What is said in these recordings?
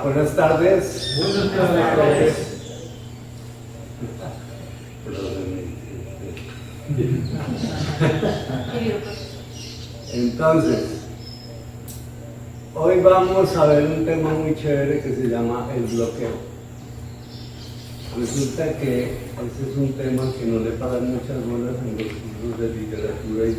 Buenas tardes. Buenas tardes. Entonces, hoy vamos a ver un tema muy chévere que se llama el bloqueo. Resulta que ese es un tema que no le paran muchas bolas en los cursos de literatura y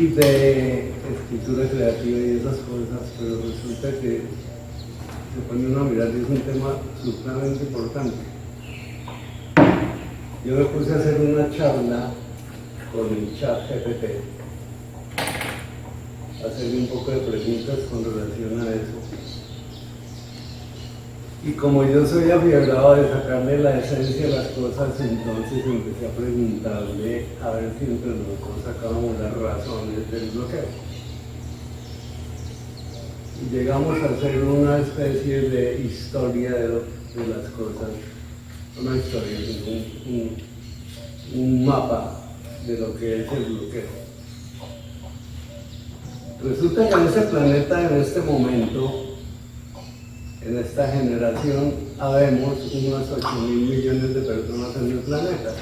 de escritura creativa y esas cosas, pero resulta que se pone uno a mirar y es un tema supremamente importante. Yo me puse a hacer una charla con el chat GPT, hacerle un poco de preguntas con relación a eso. Y como yo soy afiebrado de sacarle la esencia de las cosas, entonces empecé a preguntarle a ver si entre nosotros sacábamos las razones del bloqueo. Y llegamos a hacer una especie de historia de las cosas, una historia, un mapa de lo que es el bloqueo. Resulta que en este planeta, en este momento, en esta generación, habemos unos 8.000 millones de personas en el planeta.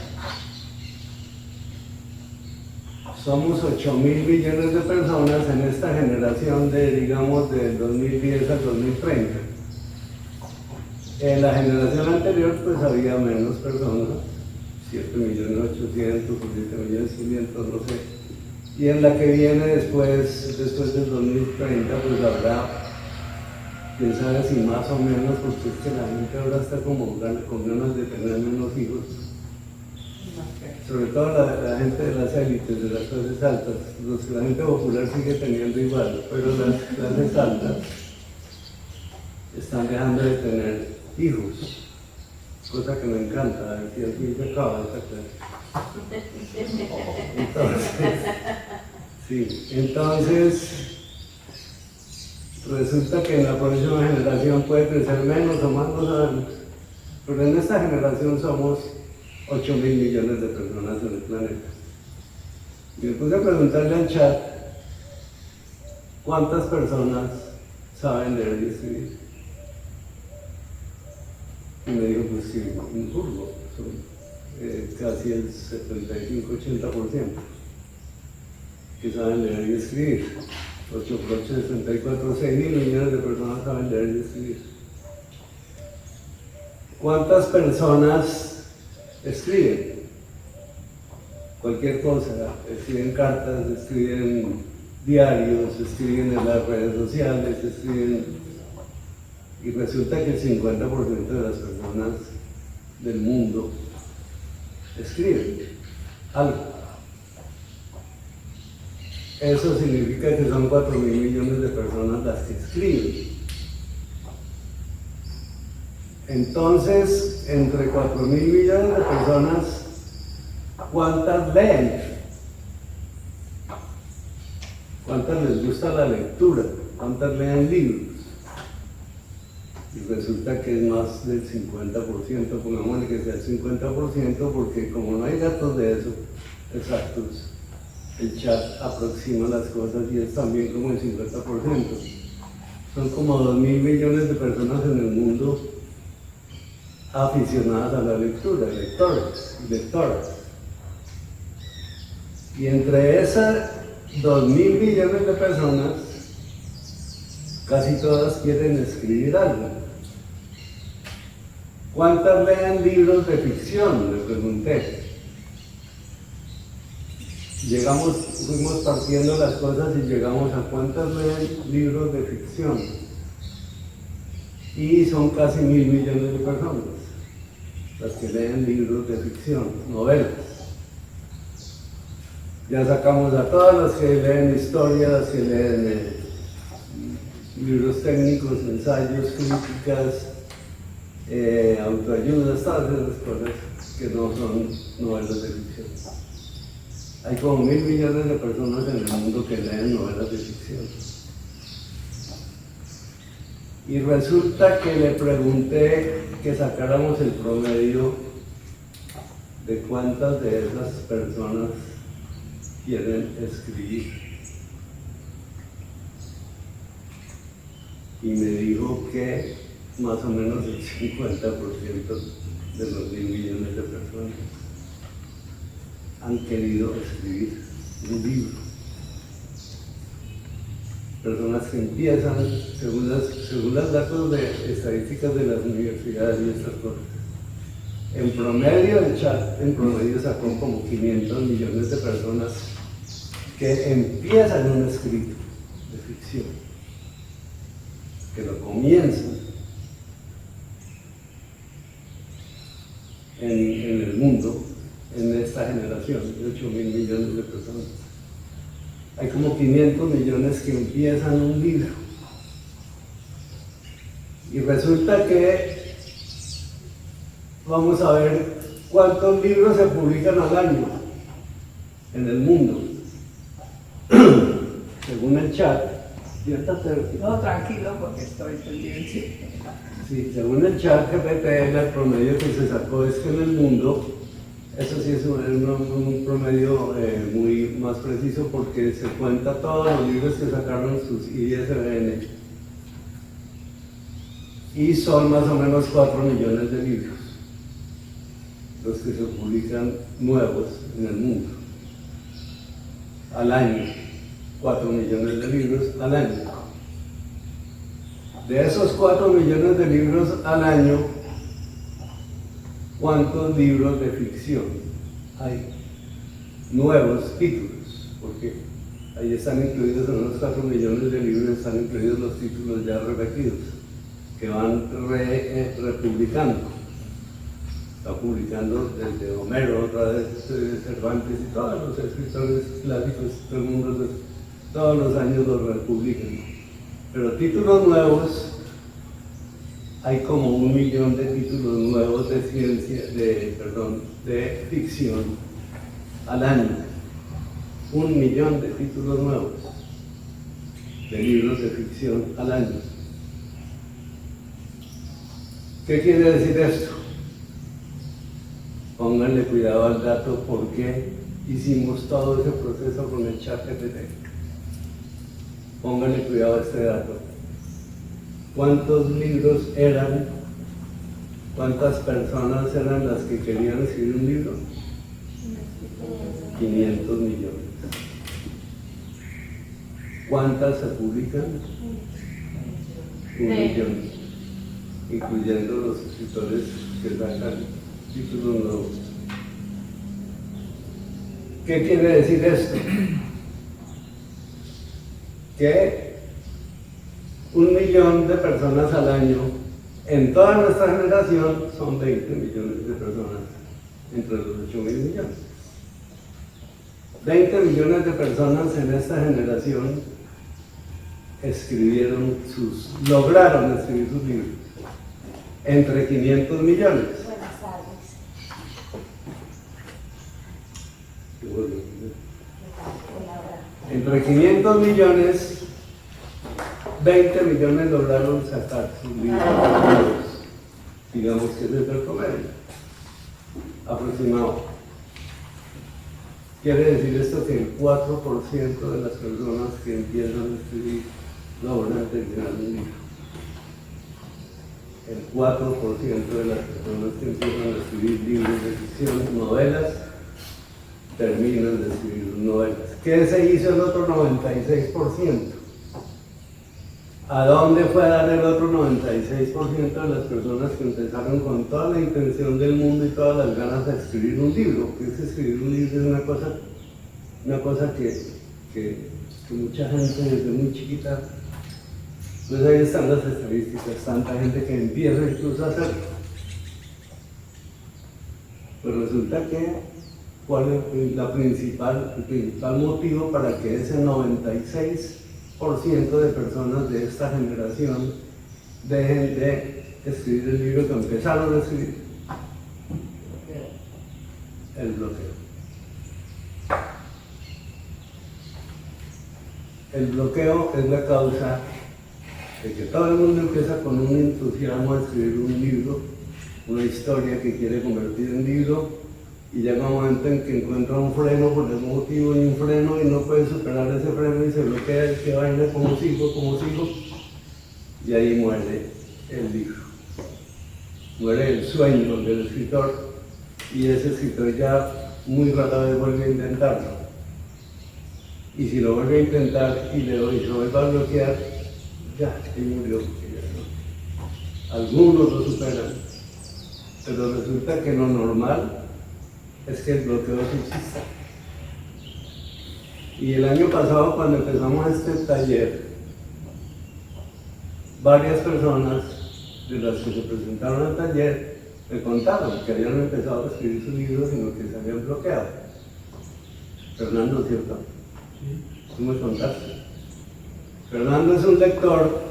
Somos 8.000 millones de personas en esta generación de, digamos, del 2010 al 2030. En la generación anterior, pues había menos personas, 7.800.000, 7.500.000, no sé. Y en la que viene después del 2030, pues habrá, quién sabe si más o menos, porque es que la gente ahora está como con ganas de tener menos hijos. Sobre todo la gente de las élites, de las clases altas. La gente popular sigue teniendo igual, pero las clases altas están dejando de tener hijos. Cosa que me encanta, a ver si al fin se acaba esta clase. Entonces, resulta que en la próxima generación puede crecer menos o más, no sabemos. Pero en esta generación somos 8.000 millones de personas en el planeta. Y me puse a preguntarle al chat cuántas personas saben leer y escribir. Y me dijo, pues sí, un turbo, son casi el 75-80% que saben leer y escribir. 8 por 8, 64, 6.000 millones de personas saben leer y escribir. ¿Cuántas personas escriben? Cualquier cosa, escriben cartas, escriben diarios, escriben en las redes sociales, escriben. Y resulta que el 50% de las personas del mundo escriben algo. Eso significa que son 4.000 millones de personas las que escriben. Entonces, entre 4.000 millones de personas, ¿cuántas leen? ¿Cuántas les gusta la lectura? ¿Cuántas leen libros? Y resulta que es más del 50%, pongámosle que sea el 50%, porque como no hay datos de eso exactos, el chat aproxima las cosas y es también como el 50%. Son como 2.000 millones de personas en el mundo aficionadas a la lectura, lectores y lectoras. Y entre esas 2.000 millones de personas, casi todas quieren escribir algo. ¿Cuántas leen libros de ficción? Le pregunté. Fuimos partiendo las cosas y llegamos a cuántas leen libros de ficción. Y son casi 1.000 millones de personas las que leen libros de ficción, novelas. Ya sacamos a todas las que leen historia, las que leen libros técnicos, ensayos, críticas, autoayudas, todas esas cosas que no son novelas de ficción. Hay como 1.000 millones de personas en el mundo que leen novelas de ficción. Y resulta que le pregunté que sacáramos el promedio de cuántas de esas personas quieren escribir. y me dijo que más o menos el 50% de los 1.000 millones de personas han querido escribir un libro. Personas que empiezan, según los datos de estadísticas de las universidades y estas cosas, en promedio el chat en promedio sacó como 500 millones de personas que empiezan un escrito de ficción, que lo comienzan en el mundo, en esta generación de 8.000 millones de personas. Hay como 500 millones que empiezan un libro. Y resulta que vamos a ver cuántos libros se publican al año en el mundo. Según el chat, no, tranquilo, porque estoy pendiente. Sí, según el chat GPT, el promedio que se sacó es que en el mundo, eso sí es un promedio muy más preciso porque se cuenta todos los libros que sacaron sus ISBN y son más o menos 4 millones de libros los que se publican nuevos en el mundo al año, 4 millones de libros al año. De esos 4 millones de libros al año, ¿cuántos libros de ficción hay? Nuevos títulos, porque ahí están incluidos en los 4 millones de libros, están incluidos los títulos ya repetidos, que van republicando. Está publicando desde Homero, otra vez Cervantes y todos los escritores clásicos del mundo, todos los años los republican. Pero títulos nuevos, hay como 1 millón de títulos nuevos de de ficción al año. 1 millón de títulos nuevos de libros de ficción al año. ¿Qué quiere decir esto? Pónganle cuidado al dato porque hicimos todo ese proceso con el chat GPT. Pónganle cuidado a este dato. ¿Cuántos libros eran? ¿Cuántas personas eran las que querían escribir un libro? 500 millones. ¿Cuántas se publican? 1 millón, incluyendo los escritores que sacan títulos nuevos. ¿Qué quiere decir esto? Que 1 millón de personas al año en toda nuestra generación son 20 millones de personas entre los 8.000 millones. 20 millones de personas en esta generación lograron escribir sus libros. Entre 500 millones. Buenas tardes. Entre 500 millones, 20 millones lograron sacar sus libros. Digamos que ese es el promedio aproximado. Quiere decir esto que el 4% de las personas que empiezan a escribir logran terminar un libro. El 4% de las personas que empiezan a escribir libros de ficción, novelas, terminan de escribir novelas. ¿Qué se hizo el otro 96%? ¿A dónde fue a dar el otro 96% de las personas que empezaron con toda la intención del mundo y todas las ganas de escribir un libro? Porque es que escribir un libro es una cosa que mucha gente desde muy chiquita, pues ahí están las estadísticas, tanta gente que empieza incluso a hacerlo. Pues resulta que ¿cuál es el principal motivo para que ese 96% de personas de esta generación dejen de escribir el libro que empezaron a escribir? El bloqueo. El bloqueo es la causa de que todo el mundo empieza con un entusiasmo a escribir un libro, una historia que quiere convertir en libro, y llega un momento en que encuentra un freno por algún motivo y un freno y no puede superar ese freno y se bloquea y se vaina como sigo. y ahí muere el libro. Muere el sueño del escritor y ese escritor ya muy rara vez vuelve a intentarlo. Y si lo vuelve a intentar y se vuelve a bloquear, ya, ahí murió. Algunos lo superan, pero resulta que lo normal es que el bloqueo subsista. Y el año pasado, cuando empezamos este taller, varias personas de las que se presentaron al taller me contaron que habían empezado a escribir sus libros, sino que se habían bloqueado. Fernando, ¿cierto? Tú me contaste. Fernando es un lector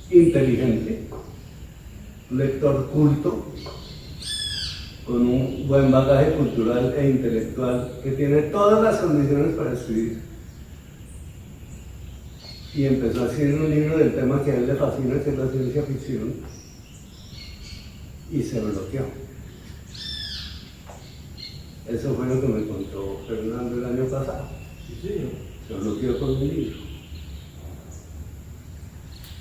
inteligente, un lector culto, con un buen bagaje cultural e intelectual, que tiene todas las condiciones para escribir. Y empezó a escribir un libro del tema que a él le fascina, que es la ciencia ficción, y se bloqueó. Eso fue lo que me contó Fernando el año pasado. Sí, se bloqueó con un libro.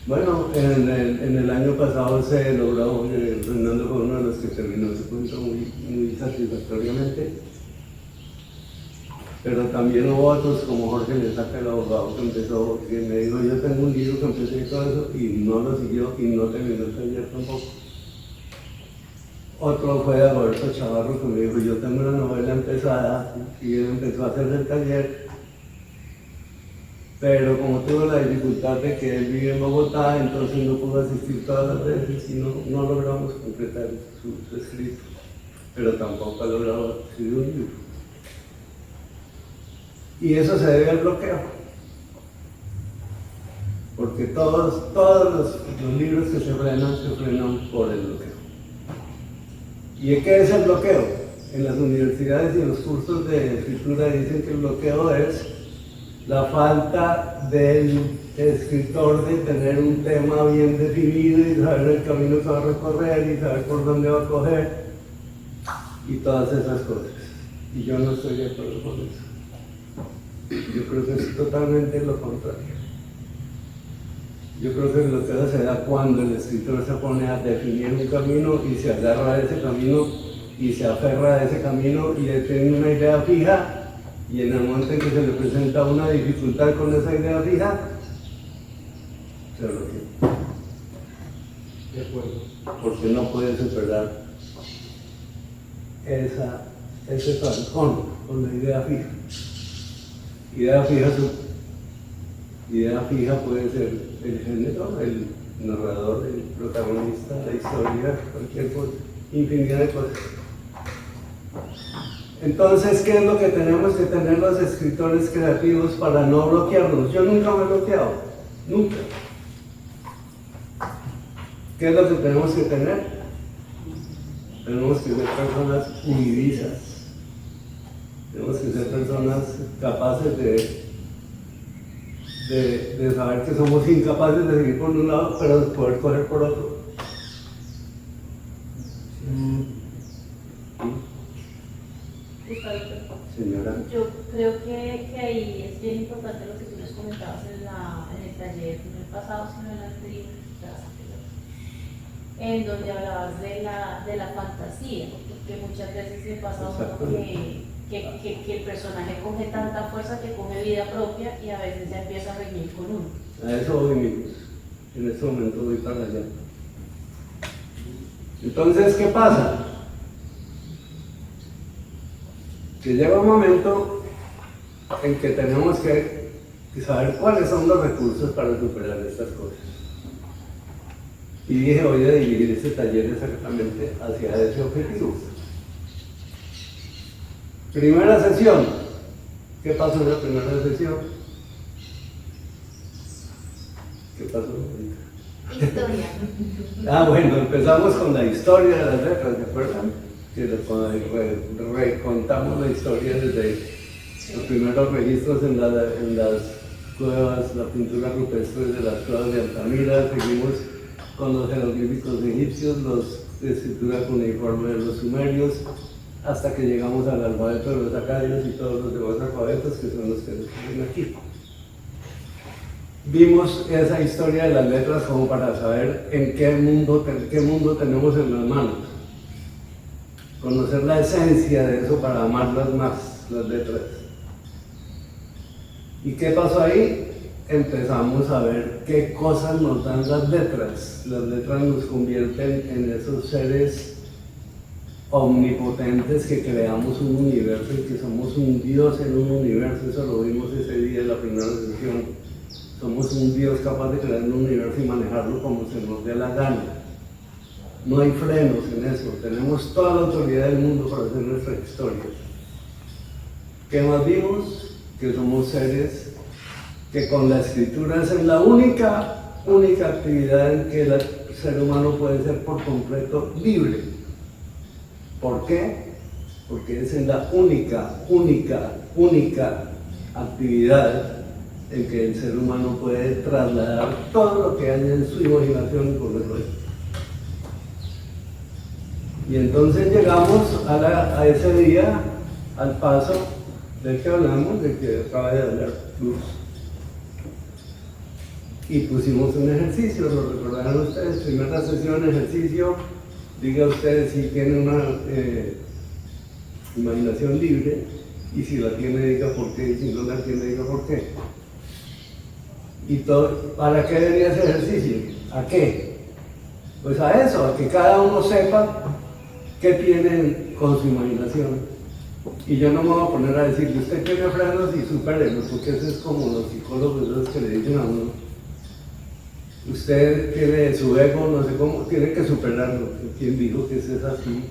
Bueno, en el año pasado se logró, Fernando fue uno de los que terminó su cuento muy satisfactoriamente, pero también hubo otros como Jorge Lesaca, el abogado, que me dijo, yo tengo un libro que empecé y todo eso, y no lo siguió y no terminó el taller tampoco. Otro fue Alberto Chavarro, que me dijo, yo tengo una novela empezada, y él empezó a hacer el taller, pero como tuvo la dificultad de que él vive en Bogotá, entonces no pudo asistir todas las veces y no logramos completar su escrito, pero tampoco ha logrado escribir un libro. Y eso se debe al bloqueo, porque todos los libros que se frenan por el bloqueo. ¿Y qué es el bloqueo? En las universidades y en los cursos de escritura dicen que el bloqueo es la falta del escritor de tener un tema bien definido y saber el camino que va a recorrer y saber por dónde va a coger y todas esas cosas. Y yo no estoy de acuerdo con eso. Yo creo que es totalmente lo contrario. Yo creo que el bloqueo se da cuando el escritor se pone a definir un camino y se agarra a ese camino y se aferra a ese camino y tiene una idea fija. Y en el momento en que se le presenta una dificultad con esa idea fija, se bloquea. De acuerdo. Porque no puede superar ese trancón con la idea fija. Idea fija puede ser el género, el narrador, el protagonista, la historia, cualquier cosa, infinidad de cosas. Entonces, ¿qué es lo que tenemos que tener los escritores creativos para no bloquearnos? Yo nunca me he bloqueado, nunca. ¿Qué es lo que tenemos que tener? Tenemos que ser personas huidizas. Tenemos que ser personas capaces de saber que somos incapaces de seguir por un lado, pero de poder coger por otro. Señora. Yo creo que ahí es bien importante lo que tú nos comentabas en el taller, no el pasado, sino en el anterior, en donde hablabas de la fantasía, porque muchas veces me pasa uno que el personaje coge tanta fuerza que coge vida propia y a veces ya empieza a reñir con uno. A eso voy, amigos. En este momento voy para allá. Entonces, ¿qué pasa? Que llega un momento en que tenemos que saber cuáles son los recursos para superar estas cosas. Y dije, voy a dirigir este taller exactamente hacia ese objetivo. Primera sesión. ¿Qué pasó en la primera sesión? ¿Qué pasó? Historia. Bueno, empezamos con la historia de las letras, ¿se acuerdan? Que recontamos la historia desde los primeros registros en las cuevas, la pintura rupestre de las cuevas de Altamira, seguimos con los jeroglíficos egipcios, los de escritura cuneiforme de los sumerios, hasta que llegamos al alfabeto de los acadios y todos los demás alfabetos que son los que nos ponen aquí. vimos esa historia de las letras como para saber en qué mundo tenemos en las manos. Conocer la esencia de eso para amarlas más, las letras. ¿Y qué pasó ahí? Empezamos a ver qué cosas nos dan las letras. Las letras nos convierten en esos seres omnipotentes que creamos un universo y que somos un Dios en un universo. Eso lo vimos ese día en la primera sesión. Somos un Dios capaz de crear un universo y manejarlo como se nos dé la gana. No hay frenos en eso. Tenemos toda la autoridad del mundo para hacer nuestra historia. ¿Qué más vimos? Que somos seres que con la escritura es la única actividad en que el ser humano puede ser por completo libre. ¿Por qué? Porque es en la única actividad en que el ser humano puede trasladar todo lo que hay en su imaginación y ponerlo ahí. Y entonces llegamos a ese día, al paso del que hablamos, del que acaba de hablar Luz. Y pusimos un ejercicio, lo recordarán ustedes, primera sesión, ejercicio, diga ustedes si tiene una imaginación libre, y si la tiene diga por qué, y si no la tiene diga por qué. ¿Y todo, para qué debería ese ejercicio? ¿A qué? Pues a eso, a que cada uno sepa qué tiene con su imaginación. Y yo no me voy a poner a decirle, usted tiene frenos y supérelos, porque eso es como los psicólogos los que le dicen a uno. Usted tiene su ego, no sé cómo, tiene que superarlo. ¿Quién dijo que eso es así?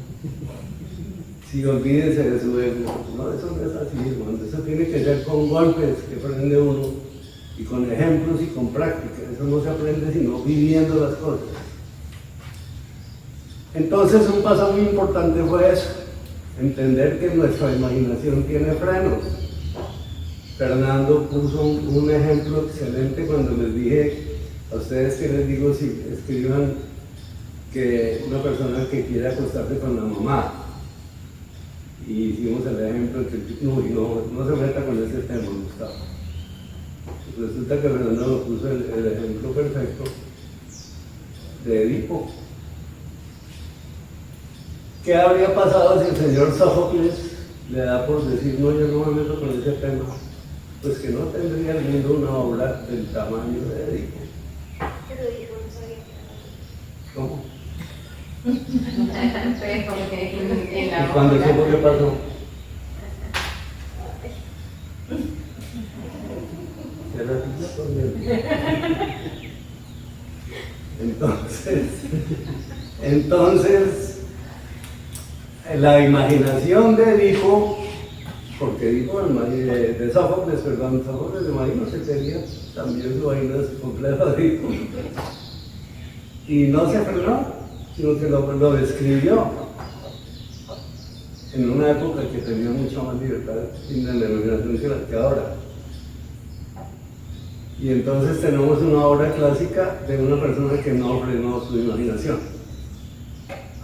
Sí, olvídese de su ego. No, eso no es así, hermano. Eso tiene que ser con golpes que aprende uno, y con ejemplos y con práctica. Eso no se aprende sino viviendo las cosas. Entonces, un paso muy importante fue eso, entender que nuestra imaginación tiene frenos. Fernando puso un ejemplo excelente cuando les dije a ustedes, que les digo, si escriban que una persona que quiere acostarse con la mamá, y hicimos el ejemplo que no se meta con ese tema, Gustavo. Resulta que Fernando nos puso el ejemplo perfecto de Edipo. ¿Qué habría pasado si el señor Sófocles le da por decir, no, yo no me meto con ese tema? Pues que no tendría el mundo una obra del tamaño de Edipo. Pero Edipo no sabía que era. ¿Cómo? En la ¿Y cuando obra. supo qué pasó? Se repitió conmigo. Entonces, la imaginación de Edipo, porque Edipo de Sófocles, perdón, Sófocles de imagino se tenía también su vaina compleja de Edipo. Y no se frenó, sino que lo describió en una época que tenía mucha más libertad en la imaginación que ahora. Y entonces tenemos una obra clásica de una persona que no frenó su imaginación.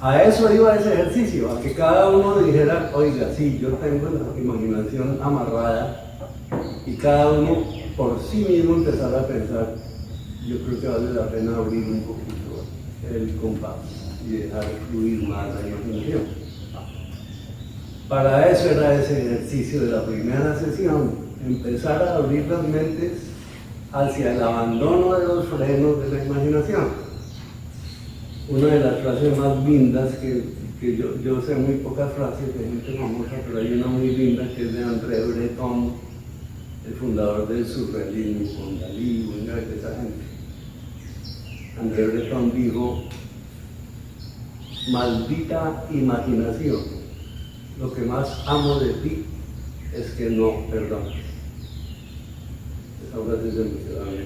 A eso iba ese ejercicio, a que cada uno dijera, oiga, sí, yo tengo la imaginación amarrada, y cada uno por sí mismo empezara a pensar, yo creo que vale la pena abrir un poquito el compás y dejar fluir más la imaginación. Para eso era ese ejercicio de la primera sesión, empezar a abrir las mentes hacia el abandono de los frenos de la imaginación. Una de las frases más lindas que yo sé muy pocas frases de gente famosa, pero hay una muy linda que es de André Breton, el fundador del surrealismo, con Dalí, una de esa gente. André Breton dijo, maldita imaginación, lo que más amo de ti es que no perdonas. Esa frase es emocionante.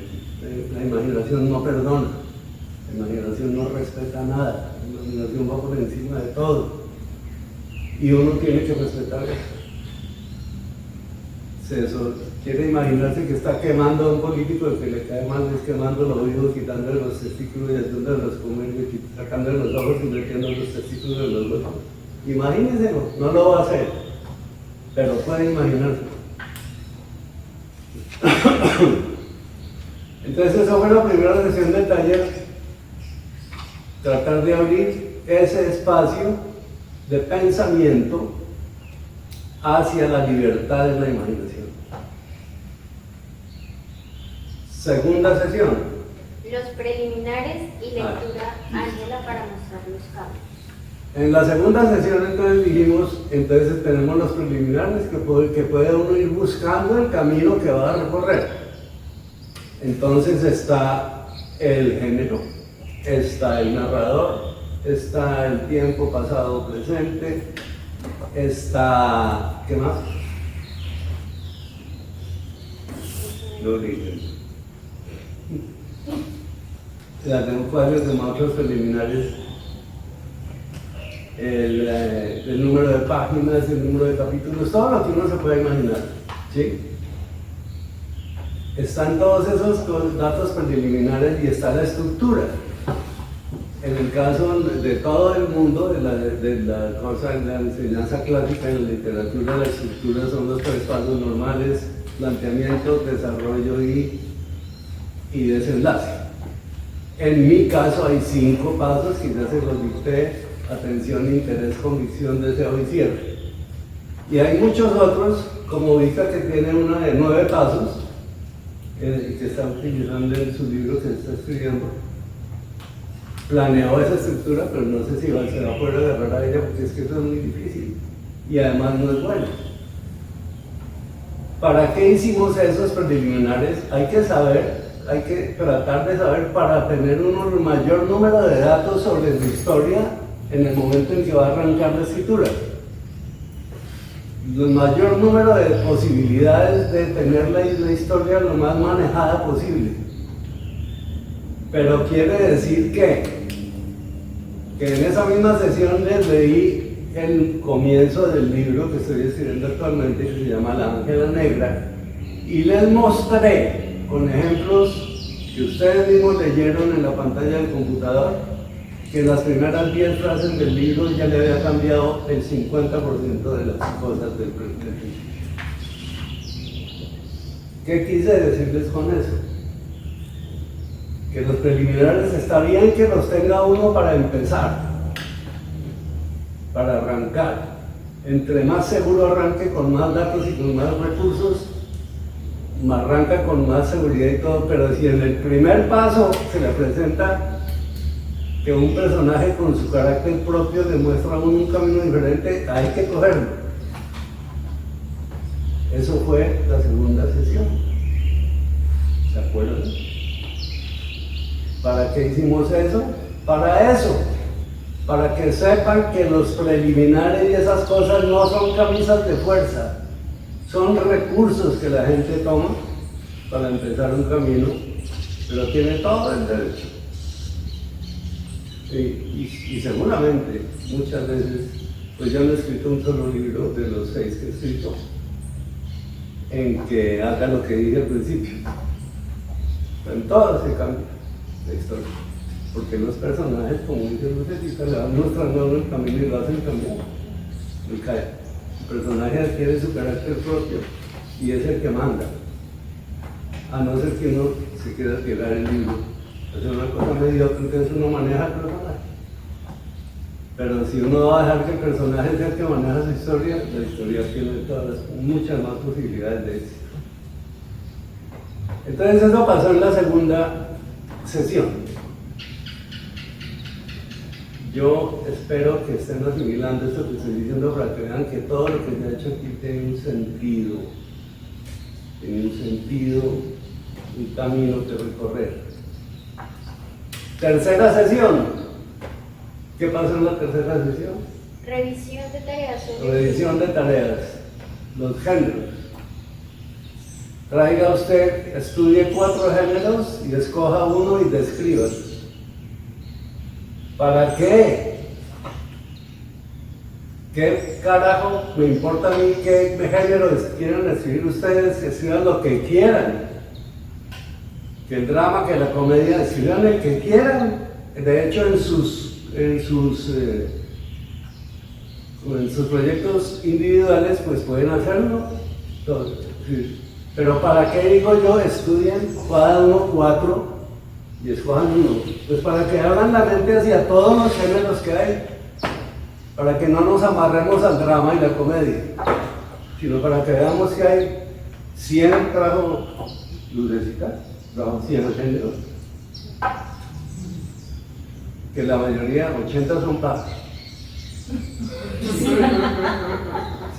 La imaginación no perdona. La imaginación no respeta nada, la imaginación va por encima de todo, y uno tiene que respetar eso. Quiere imaginarse que está quemando a un político, el que le cae mal es quemando los oídos, quitándole los testículos y haciéndole los comer, sacándole los ojos y metiendo los testículos de los huesos. Imagínenselo, no lo va a hacer, pero puede imaginarse. Entonces esa fue la primera sesión del taller, tratar de abrir ese espacio de pensamiento hacia la libertad de la imaginación. Segunda sesión. Los preliminares y lectura ángela para mostrar los cambios. En la segunda sesión entonces dijimos, entonces tenemos los preliminares que puede uno ir buscando el camino que va a recorrer. Entonces está el género, está el narrador, está el tiempo pasado presente, está, ¿qué más? Lo dije. Tenemos varios de otros preliminares, el número de páginas, el número de capítulos, todo lo que uno se puede imaginar, ¿sí? Están todos esos datos preliminares y está la estructura. En el caso de todo el mundo, de la enseñanza clásica en la literatura, la estructura son los 3 pasos normales: planteamiento, desarrollo y desenlace. En mi caso hay 5 pasos, quizás se los dicté: atención, interés, convicción, deseo y cierre. Y hay muchos otros, como Vika, que tiene una de 9 pasos, que está utilizando en su libro que está escribiendo. Planeó esa estructura, pero no sé si se va a poder agarrar a ella, porque es que eso es muy difícil y además no es bueno. ¿Para qué hicimos esos preliminares? Hay que saber, hay que tratar de saber para tener un mayor número de datos sobre su historia en el momento en que va a arrancar la escritura. El mayor número de posibilidades de tener la historia lo más manejada posible. Pero quiere decir que en esa misma sesión les leí el comienzo del libro que estoy escribiendo actualmente, que se llama La Ángela Negra, y les mostré con ejemplos que ustedes mismos leyeron en la pantalla del computador, que en las primeras 10 frases del libro ya le había cambiado el 50% de las cosas del libro. ¿Qué quise decirles con eso? Que los preliminares está bien que los tenga uno para empezar, para arrancar. Entre más seguro arranque, con más datos y con más recursos, arranca con más seguridad y todo. Pero si en el primer paso se le presenta que un personaje con su carácter propio demuestra un camino diferente, hay que cogerlo. Eso fue la segunda sesión. ¿Se acuerdan? ¿Para qué hicimos eso? Para eso, para que sepan que los preliminares y esas cosas no son camisas de fuerza, son recursos que la gente toma para empezar un camino, pero tiene todo el derecho. Y seguramente, muchas veces, pues yo no he escrito un solo libro de los 6 que he escrito en que haga lo que dije al principio. Pero en todo se cambia la historia, porque los personajes, como dice Lucecita, le van mostrando el camino y lo hacen cambiar. El personaje adquiere su carácter propio y es el que manda, a no ser que uno se quiera tirar el libro, hacer una cosa mediocre, entonces uno maneja el personaje. Pero si uno va a dejar que el personaje sea el que maneja su historia, la historia tiene muchas más posibilidades de éxito. Entonces eso pasó en la segunda sesión. Yo espero que estén asimilando esto que estoy diciendo para que vean que todo lo que se ha hecho aquí tiene un sentido, un camino que recorrer. Tercera sesión. ¿Qué pasó en la tercera sesión? Revisión de tareas. Revisión de tareas. Los géneros. Traiga usted, estudie 4 géneros y escoja uno y describa. ¿Para qué? ¿Qué carajo me importa a mí qué género quieren escribir ustedes? Que escriban lo que quieran. Que el drama, que la comedia, escriban el que quieran. De hecho, en sus proyectos individuales, pues pueden hacerlo. Pero ¿para qué digo yo? Estudien cada uno 4 y escojan uno. Pues para que abran la mente hacia todos los géneros que hay. Para que no nos amarremos al drama y la comedia, sino para que veamos que hay 100 trajo Lucecita, trajo 100 géneros, que la mayoría, 80 son paz.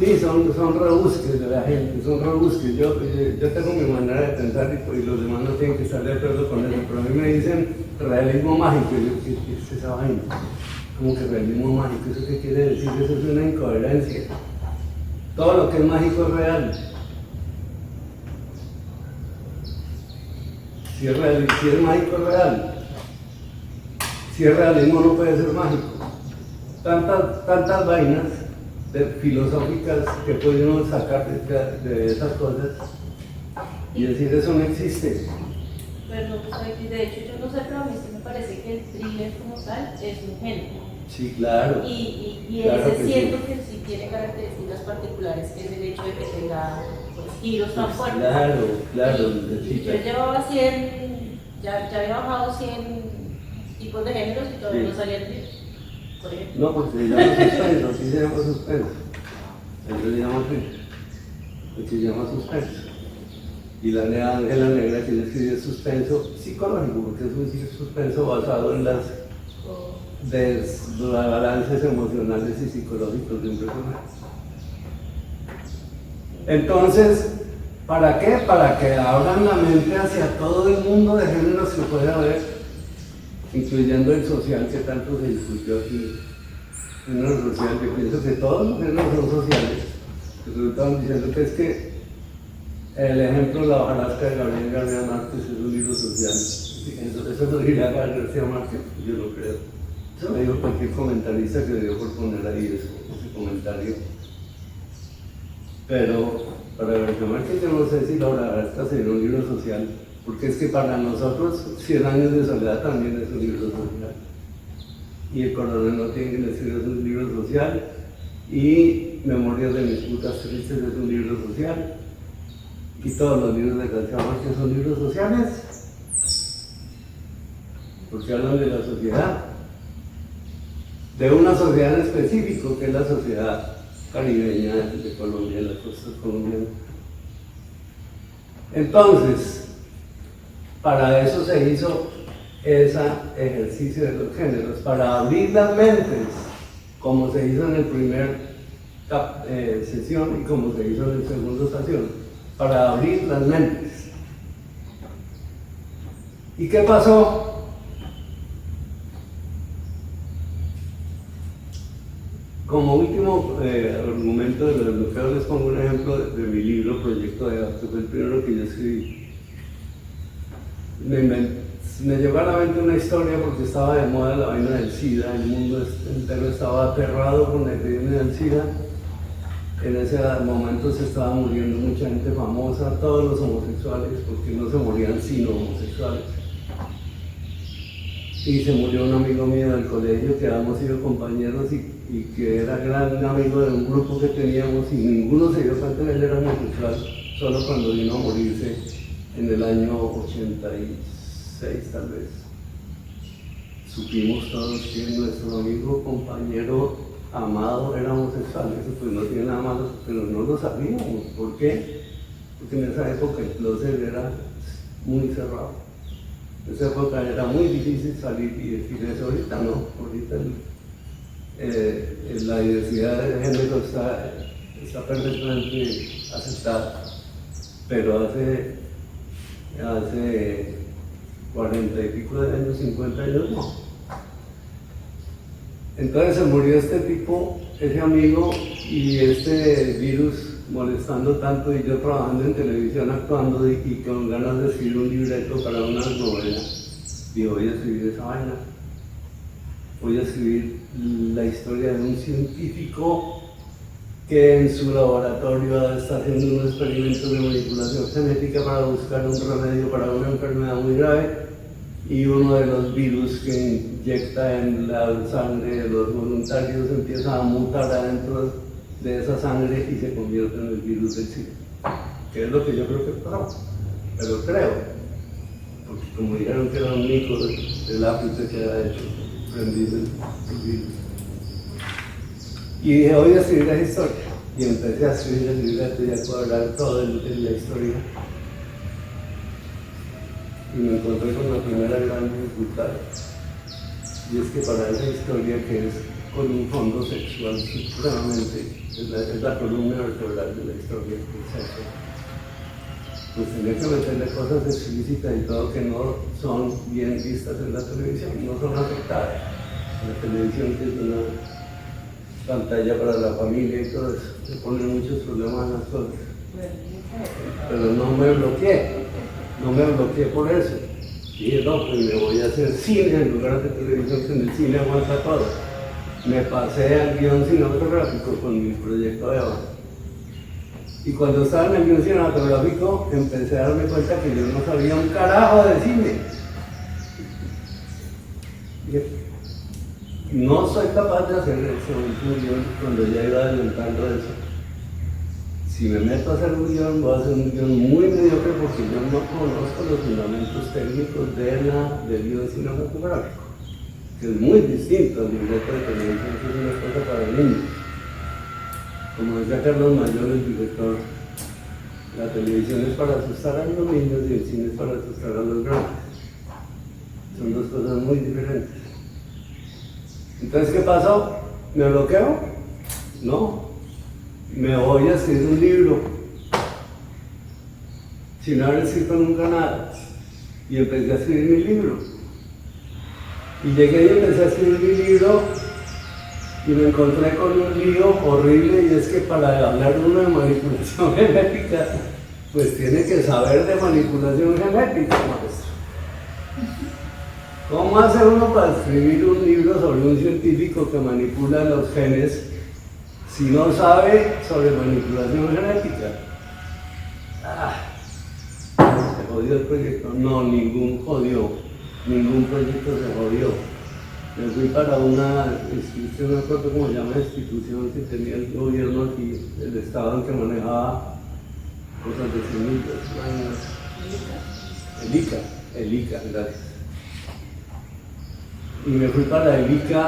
Sí, son rebusques de la gente, son rebusques. Yo tengo mi manera de pensar y los demás no tienen que estar de acuerdo con eso, pero a mí me dicen realismo mágico, y yo, ¿qué es esa vaina? Como que realismo mágico, ¿eso qué quiere decir? Eso es una incoherencia. Todo lo que es mágico es real. Si es mágico es real. Si es realismo no puede ser mágico. Tantas vainas filosóficas que podemos sacar de esas cosas y decir eso no existe. Perdón, de hecho yo no sé, pero a mí sí me parece que el thriller como tal es un género. Sí, claro. Y Claro ese que siento sí. que sí tiene características particulares, que es el hecho de que tenga pues, giros tan fuertes. Claro, Y Lucecita. yo llevaba 100, ya había bajado 100 tipos de géneros y todavía Sí. no salía el thriller, por ejemplo. No, pues se llama suspenso, sí se llama suspenso. Eso se llama thriller, porque se llama suspenso. Y la Ángela Negra que escribe suspenso psicológico, porque es un suspenso basado en las desbalances emocionales y psicológicos de un personaje. Entonces, ¿para qué? Para que abran la mente hacia todo el mundo de géneros que puede haber, incluyendo el social que tanto se discutió aquí. Género social, yo pienso que todos los géneros son sociales. Entonces estaban diciendo que es que el ejemplo de la hojarasca de Gabriel García Márquez es un libro social. Eso lo diría García Márquez, yo lo creo. Eso me dijo cualquier comentarista que dio por poner ahí ese comentario. Pero para García Márquez yo no sé si la hojarasca sería un libro social, porque es que para nosotros 100 años de soledad también es un libro social. Y el coronel no tiene que decir es un libro social, y Memorias de mis putas tristes es un libro social, y todos los libros de García Márquez son libros sociales, porque hablan de la sociedad, de una sociedad en específico, que es la sociedad caribeña de Colombia, de las costas colombianas. Entonces, para eso se hizo ese ejercicio de los géneros, para abrir las mentes, como se hizo en el primer sesión y como se hizo en el segundo estación, para abrir las mentes. ¿Y qué pasó? Como último argumento de los bloqueos, les pongo un ejemplo de mi libro Proyecto de Arte, fue el primero que yo escribí. Me llegó a la mente una historia porque estaba de moda la vaina del SIDA, el mundo entero estaba aterrado con la epidemia del SIDA. En ese momento se estaba muriendo mucha gente famosa, todos los homosexuales, porque no se morían sino homosexuales. Y se murió un amigo mío del colegio que habíamos sido compañeros y que era gran amigo de un grupo que teníamos y ninguno se dio cuenta que él era homosexual, solo cuando vino a morirse en el año 86 tal vez. Supimos todos que nuestro amigo, compañero, amado era homosexual. Eso pues no tiene nada malo, pero no lo sabíamos. ¿Por qué? Porque en esa época el closet era muy cerrado. En esa época era muy difícil salir y decir eso. Ahorita no, ahorita la diversidad de género está perfectamente aceptada, pero hace 40 y pico de años, 50 años no. Entonces se murió este tipo, ese amigo, y este virus molestando tanto, y yo trabajando en televisión, actuando y con ganas de escribir un libreto para una novela. Digo, voy a escribir esa vaina. Voy a escribir la historia de un científico que en su laboratorio está haciendo un experimento de manipulación genética para buscar un remedio para una enfermedad muy grave, y uno de los virus que inyecta en la sangre de los voluntarios empieza a mutar adentro de esa sangre y se convierte en el virus del SIDA, que que es lo que yo creo que pasó, pero creo, porque como dijeron que era un mico del África que había hecho, aprendí el libro. Y dije, voy a escribir la historia, y empecé a escribir el libreto y a cuadrar todo en la historia. Y me encontré con la primera gran dificultad, y es que para esa historia, que es con un fondo sexual supremamente, es la columna vertebral de la historia del sexo, pues tenía que meterle cosas explícitas y todo que no son bien vistas en la televisión, no son aceptadas. La televisión, que es una pantalla para la familia y todo eso, se ponen muchos problemas en las cosas. Pero no me bloqueé por eso. Dije, no, pues me voy a hacer cine en lugar de televisión, que en el cine aguanta todo. Me pasé al guión cinematográfico con mi proyecto Eva. Y cuando estaba en el guión cinematográfico, empecé a darme cuenta que yo no sabía un carajo de cine. Dije, no soy capaz de hacer eso, un guión, cuando ya iba adelantando eso. Si me meto a hacer un guión, voy a hacer un guión muy mediocre porque yo no conozco los fundamentos técnicos del guión cinematográfico, que es muy distinto al libreto de televisión, que es una cosa para niños. Como decía Carlos Mayor, el director, la televisión es para asustar a los niños y el cine es para asustar a los grandes. Son dos cosas muy diferentes. Entonces, ¿qué pasó? ¿Me bloqueo? No. Me voy a escribir un libro sin haber escrito nunca nada. Y empecé a escribir mi libro. Y llegué y empecé a escribir mi libro y me encontré con un lío horrible, y es que para hablar uno de manipulación genética, pues tiene que saber de manipulación genética, maestro. ¿Cómo hace uno para escribir un libro sobre un científico que manipula los genes si no sabe sobre manipulación genética? ¿Se jodió el proyecto? No, ningún proyecto se jodió. Me fui para una institución, no me acuerdo cómo se llama la institución que tenía el gobierno aquí, el estado, en que manejaba cosas de semillas. El ICA, gracias. Y me fui para el ICA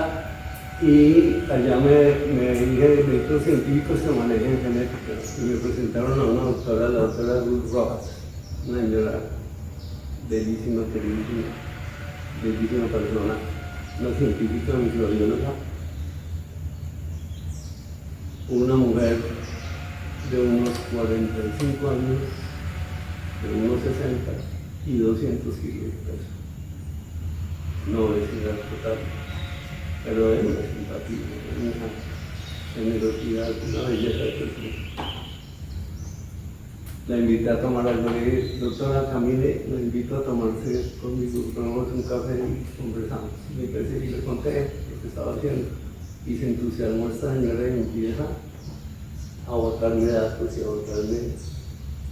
y allá me dije de estos científicos que manejan genética, y me presentaron a una doctora, la doctora Ruth Rojas, una señora bellísima, queridísima, bellísima persona, una científica microbióloga, una mujer de unos 45 años, de unos 60 y 200 kilos de peso. No obesidad total, pero es una simpatía, una generosidad, una belleza de persona. La invité a tomar algo, le dije, doctora Camille, la invito a tomarse conmigo, tomamos un café y conversamos. Y empecé y le conté lo que estaba haciendo. Y se entusiasmó esta señora y empieza a botarme datos y a botarme,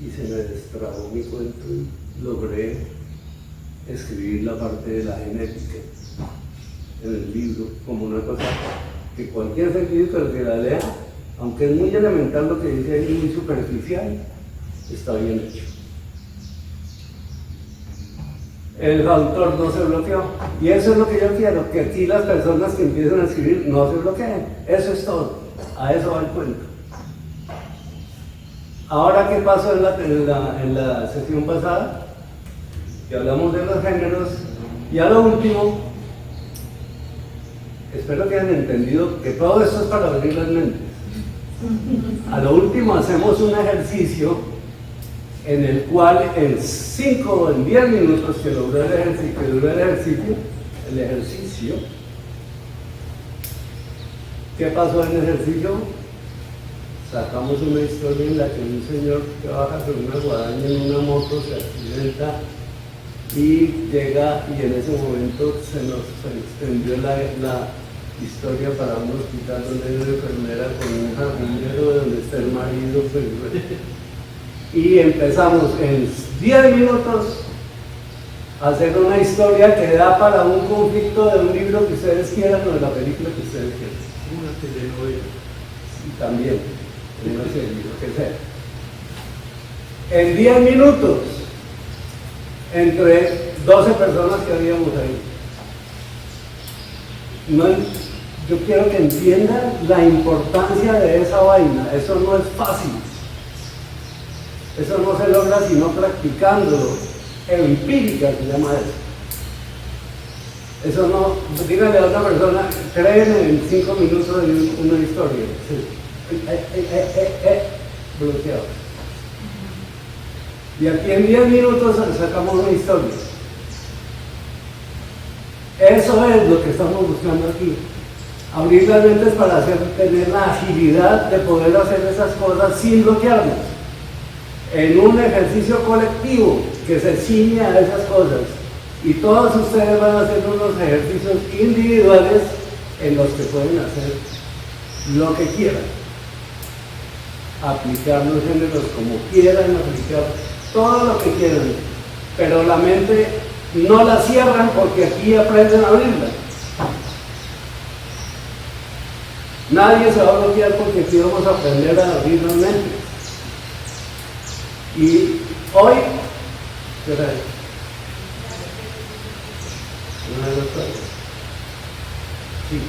y se me destrabó mi cuento y logré escribir la parte de la genética en el libro como una cosa que cualquier científico que la lea, aunque es muy elemental lo que dice ahí, muy superficial, está bien hecho. El autor no se bloqueó, y eso es lo que yo quiero, que aquí las personas que empiezan a escribir no se bloqueen. Eso es todo, a eso va el cuento. Ahora, ¿qué pasó en la sesión pasada? Que hablamos de los géneros, y a lo último, espero que hayan entendido que todo esto es para abrir las mentes. A lo último hacemos un ejercicio en el cual en 5 o en 10 minutos que duró el ejercicio, ¿qué pasó en el ejercicio? Sacamos una historia en la que un señor que baja con una guadaña en una moto se accidenta y llega, y en ese momento se nos extendió la historia para un hospital donde hay una enfermera con un jardinero donde está el marido, y empezamos en 10 minutos a hacer una historia que da para un conflicto de un libro que ustedes quieran o de la película que ustedes quieran. Una telenovela. Sí, también, una serie, lo que sea. en 10 minutos entre 12 personas que habíamos ahí. No, yo quiero que entiendan la importancia de esa vaina. Eso no es fácil. Eso no se logra sino practicándolo. Empírica se llama eso. Eso no, díganle a otra persona, creen en 5 minutos de una historia. Sí. Bloqueado. Y aquí en 10 minutos sacamos una historia. Eso es lo que estamos buscando aquí. Abrir las mentes para tener la agilidad de poder hacer esas cosas sin bloquearnos. En un ejercicio colectivo que se ciñe a esas cosas. Y todos ustedes van a hacer unos ejercicios individuales en los que pueden hacer lo que quieran. Aplicar los géneros como quieran, aplicar todo lo que quieran. Pero la mente no la cierran porque aquí aprenden a abrirla. Nadie se va a bloquear porque aquí vamos a aprender a abrir la mente. Y hoy, ¿qué tal? Sí,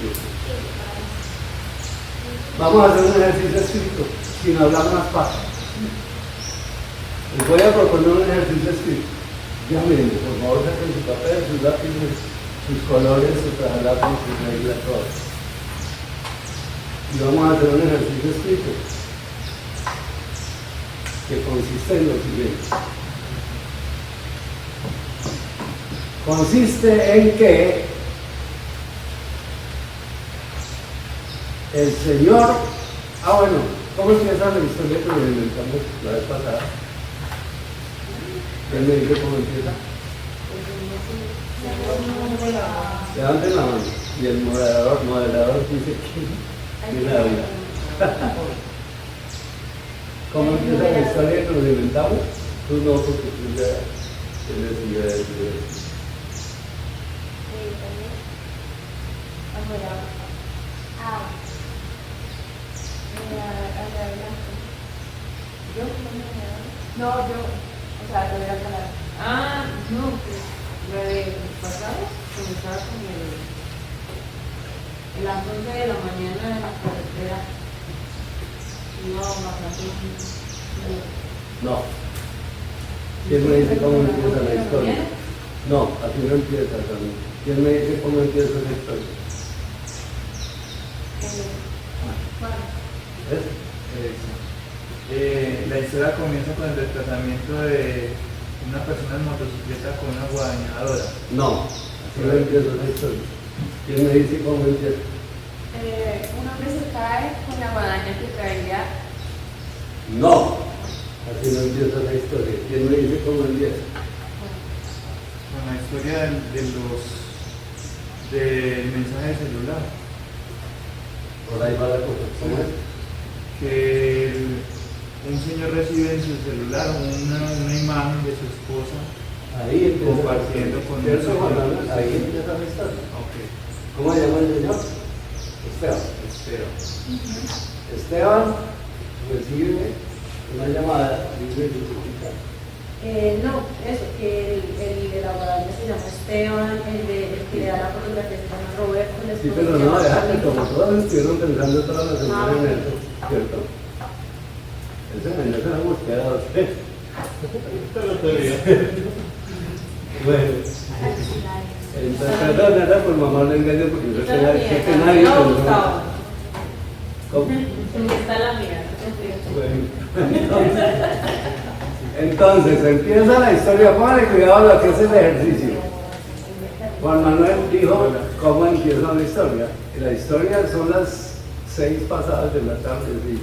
vamos a hacer un ejercicio escrito, sin hablar más paso. Les voy a proponer un ejercicio escrito. Llámenme, por favor, saquen su papel, sus lápices, sus colores, sus lápices, sus reglas, todo. Y vamos a hacer un ejercicio escrito que consiste en lo siguiente. Consiste en que el Señor, bueno, ¿cómo empieza la historia que me inventamos la vez pasada? ¿Quién me dice cómo empieza? Levanten la mano. Y el moderador dice quién habla. ¿Cómo empieza la historia que nos inventamos? Tú no, porque tú ya tienes idea de eso. No, yo, o sea, te voy a hablar. No, pues, la de pasado, comenzaba con las 11 de la mañana en la carretera. No, más No. ¿Quién me dice cómo empieza la historia? No, así no empieza también. ¿Quién me dice cómo empieza la historia? ¿Ves? La historia comienza con el desplazamiento de una persona en motocicleta con una guadañadora. No, así no empieza la historia. ¿Quién me dice cómo empieza? Un hombre se cae con la guadaña que traía. No, así no empieza la historia. ¿Quién me dice cómo empieza? Con la historia del mensaje celular. Por ahí va la cosa. ¿Cómo es? Que un señor recibe en su celular una imagen de su esposa Ahí empieza compartiendo con ¿cierto, Juan nosotros. Manuel? Ahí empieza la historia. Okay. ¿Cómo se llama el señor? Esteban. Esteban recibe una llamada, dice No, eso, que el de la guadaña se llama Esteban, el que le da la fotografía se llama Roberto. sí, pero no, déjame, como todos estuvieron pensando toda la semana en eso, ¿cierto? Ese señor se la búsqueda a usted. Bueno, entonces, perdón, por mamá le engaño porque yo sé que nadie pensó. ¿Cómo? Está la mía. Bueno, entonces empieza la historia. Póngale cuidado a lo que es el ejercicio. Juan Manuel dijo cómo empieza la historia. La historia son las 6 pasadas de la tarde, sí,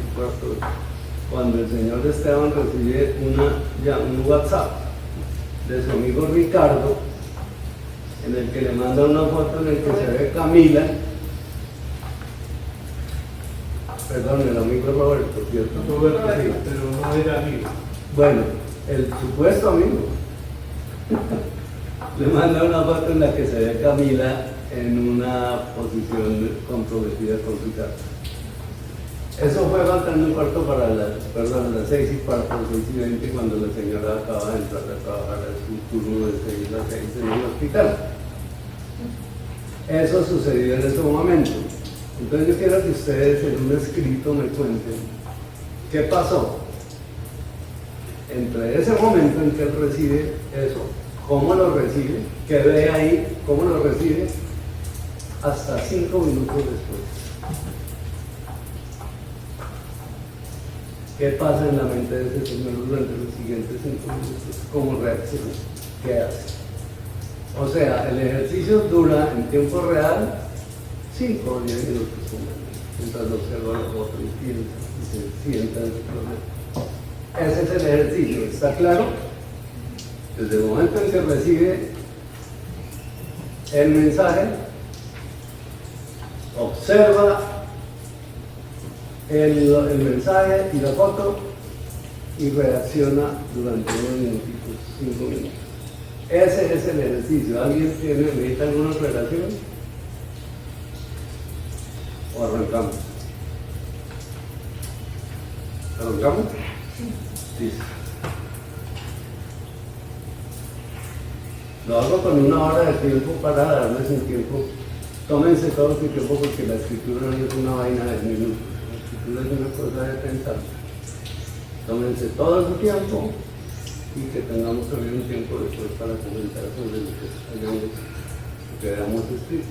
cuando el señor Esteban recibe un WhatsApp de su amigo Ricardo, en el que le manda una foto en el que se ve Camila. Perdón, el amigo Roberto, ¿cierto? Roberto, Sí. pero no era amigo. Bueno, el supuesto amigo le manda una foto en la que se ve Camila en una posición comprometida con su casa. Eso fue faltando un cuarto para las 6:15, 6:20, cuando la señora acaba de entrar a trabajar a su turno de 6 a 6 en el hospital. Eso sucedió en ese momento. Entonces yo quiero que ustedes en un escrito me cuenten qué pasó entre ese momento en que él recibe eso, cómo lo recibe, qué ve ahí, cómo lo recibe, hasta 5 minutos después. ¿Qué pasa en la mente de ese señor durante los siguientes 5 minutos? ¿Cómo reacciona? ¿Qué hace? O sea, el ejercicio dura en tiempo real 5 o 10 minutos, mientras lo observa los otros y piensa y se sienta en su problema. Ese es el ejercicio, ¿está claro? Desde el momento en que recibe el mensaje, observa el mensaje y la foto y reacciona durante unos minutitos, 5 minutos. Ese es el ejercicio. ¿Alguien necesita alguna aclaración? ¿O arrancamos? ¿Arrancamos? Sí. Lo hago con 1 hora de tiempo para darles un tiempo. Tómense todo su tiempo porque la escritura no es una vaina de minutos. La escritura es una cosa de pensar. Tómense todo su tiempo y que tengamos también un tiempo después para comentar sobre lo que hayamos escrito.